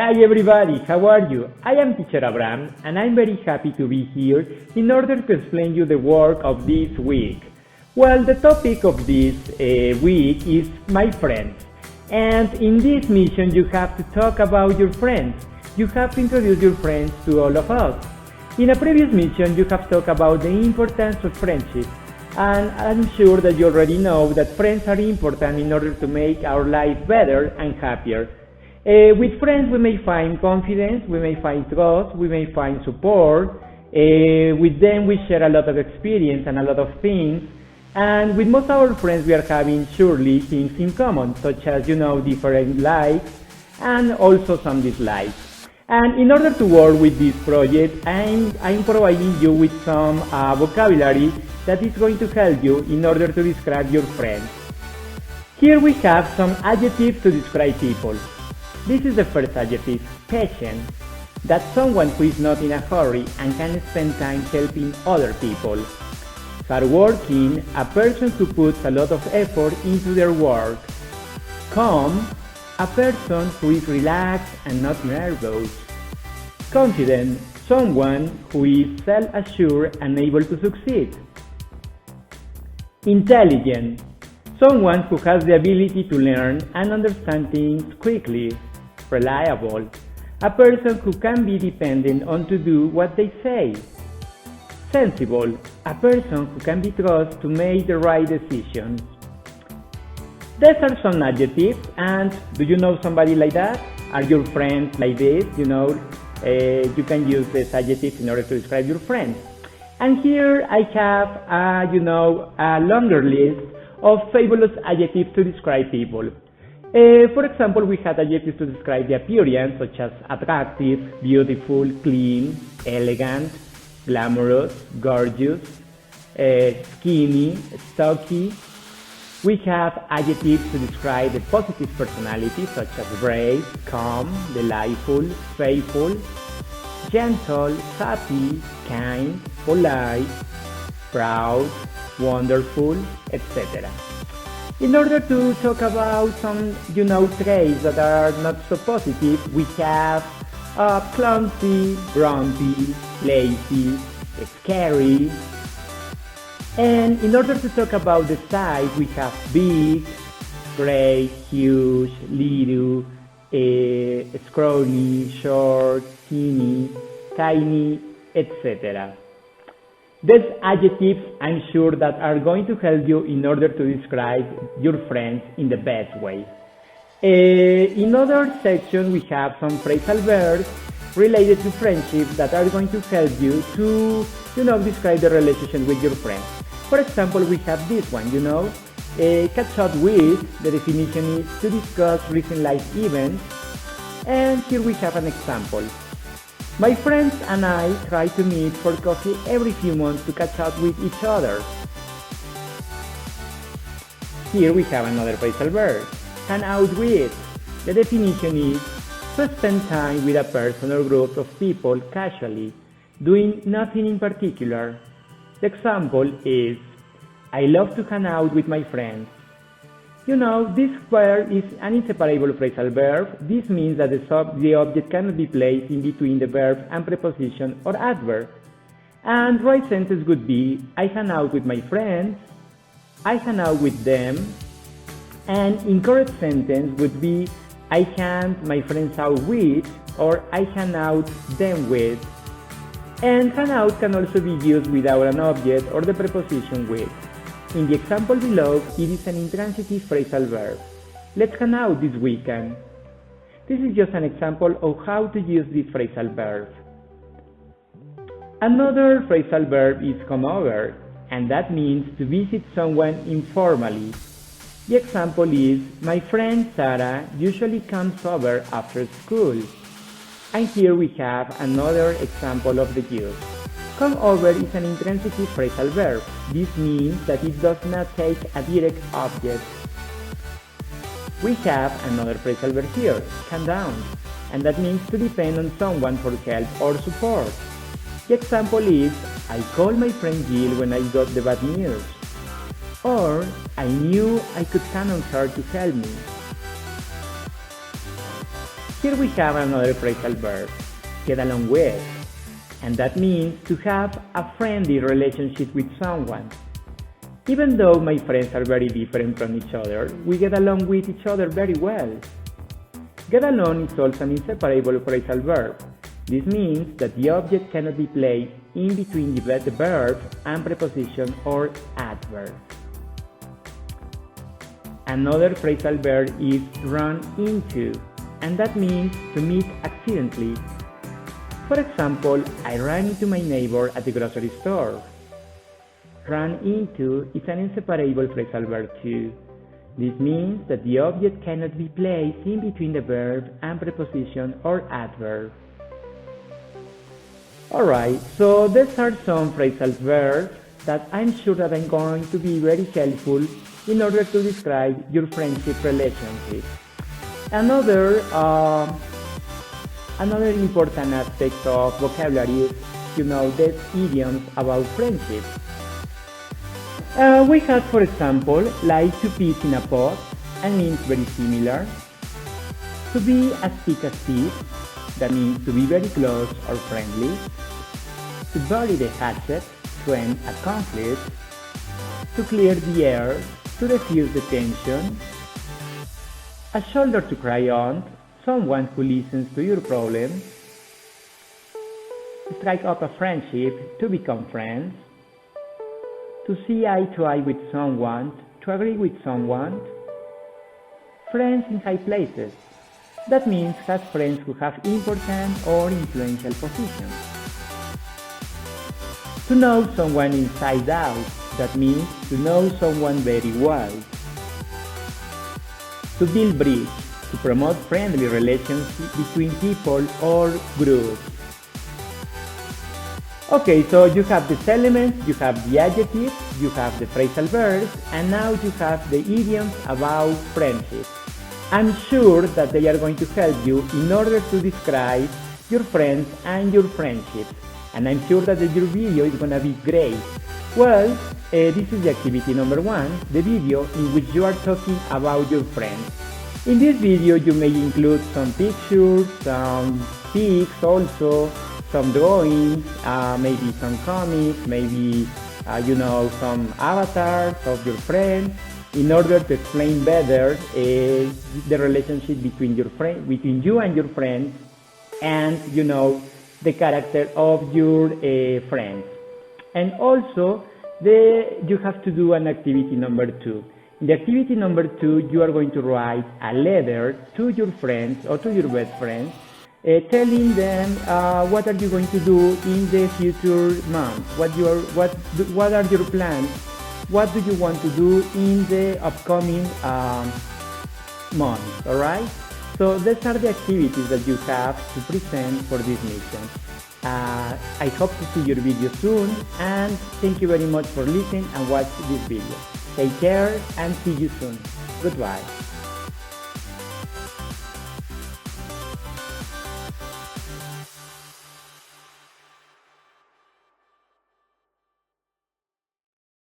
Hi everybody, how are you? I am Teacher Abraham and I'm very happy to be here in order to explain you the work of this week. Well, the topic of this week is my friends. And in this mission you have to talk about your friends. You have to introduce your friends to all of us. In a previous mission you have talked about the importance of friendship. And I'm sure that you already know that friends are important in order to make our life better and happier. With friends we may find confidence, we may find trust, we may find support. With them we share a lot of experience and a lot of things. And with most of our friends we are having surely things in common, such as, different likes and also some dislikes. And in order to work with this project, I'm providing you with some vocabulary that is going to help you in order to describe your friends. Here we have some adjectives to describe people. This is the first adjective, patient. That's someone who is not in a hurry and can spend time helping other people. Hardworking, a person who puts a lot of effort into their work. Calm, a person who is relaxed and not nervous. Confident, someone who is self-assured and able to succeed. Intelligent, someone who has the ability to learn and understand things quickly. Reliable, a person who can be dependent on to do what they say. Sensible, a person who can be trusted to make the right decisions. These are some adjectives, and do you know somebody like that? Are your friends like this? You can use these adjectives in order to describe your friends. And here I have, a longer list of fabulous adjectives to describe people. For example, we had adjectives to describe the appearance, such as attractive, beautiful, clean, elegant, glamorous, gorgeous, skinny, stocky. We have adjectives to describe the positive personality, such as brave, calm, delightful, faithful, gentle, happy, kind, polite, proud, wonderful, etc. In order to talk about some, traits that are not so positive, we have clumsy, grumpy, lazy, scary. And in order to talk about the size, we have big, great, huge, little, scrawny, short, skinny, tiny, etc. These adjectives, I'm sure, that are going to help you in order to describe your friends in the best way. In other section, we have some phrasal verbs related to friendship that are going to help you to, describe the relationship with your friends. For example, we have this one, catch up with. The definition is to discuss recent life events. And here we have an example. My friends and I try to meet for coffee every few months to catch up with each other. Here we have another phrasal verb, hang out with. The definition is to spend time with a person or group of people casually, doing nothing in particular. The example is, I love to hang out with my friends. This verb is an inseparable phrasal verb. This means that the object cannot be placed in between the verb and preposition or adverb. And right sentence would be, I hang out with my friends, I hang out with them. And incorrect sentence would be, I hang my friends out with, or I hang out them with. And hang out can also be used without an object or the preposition with. In the example below, it is an intransitive phrasal verb. Let's hang out this weekend. This is just an example of how to use this phrasal verb. Another phrasal verb is come over, and that means to visit someone informally. The example is, my friend Sarah usually comes over after school. And here we have another example of the use. Come over is an intransitive phrasal verb. This means that it does not take a direct object. We have another phrasal verb here, calm down, and that means to depend on someone for help or support. The example is, I called my friend Jill when I got the bad news. Or, I knew I could count on her to help me. Here we have another phrasal verb, get along with, and that means to have a friendly relationship with someone. Even though my friends are very different from each other, we get along with each other very well. Get along is also an inseparable phrasal verb. This means that the object cannot be placed in between the verb and preposition or adverb. Another phrasal verb is run into, and that means to meet accidentally. For example, I ran into my neighbor at the grocery store. Run into is an inseparable phrasal verb too. This means that the object cannot be placed in between the verb and preposition or adverb. Alright, so these are some phrasal verbs that I'm sure that I'm going to be very helpful in order to describe your friendship relationship. Another important aspect of vocabulary is, the idioms about friendship. We have, for example, like two peas in a pod, and means very similar. To be as thick as teeth, that means to be very close or friendly. To bury the hatchet, to end a conflict. To clear the air, to diffuse the tension. A shoulder to cry on, someone who listens to your problems. To strike up a friendship, to become friends. To see eye to eye with someone, to agree with someone. Friends in high places. That means have friends who have important or influential positions. To know someone inside out. That means to know someone very well. To build bridge, to promote friendly relations between people or groups. Okay, so you have these elements, you have the adjectives, you have the phrasal verbs, and now you have the idioms about friendship. I'm sure that they are going to help you in order to describe your friends and your friendships. And I'm sure that your video is going to be great. Well, this is the activity number 1, the video in which you are talking about your friends. In this video, you may include some pictures, some pics also, some drawings, maybe some comics, maybe some avatars of your friends, in order to explain better the relationship between you and your friends, and the character of your friends. And also, you have to do an activity number 2. In the activity number 2, you are going to write a letter to your friends or to your best friends, telling them what are you going to do in the future months, what are your plans, what do you want to do in the upcoming months, alright? So these are the activities that you have to present for this mission. I hope to see your video soon, and thank you very much for listening and watching this video. Take care and see you soon. Goodbye.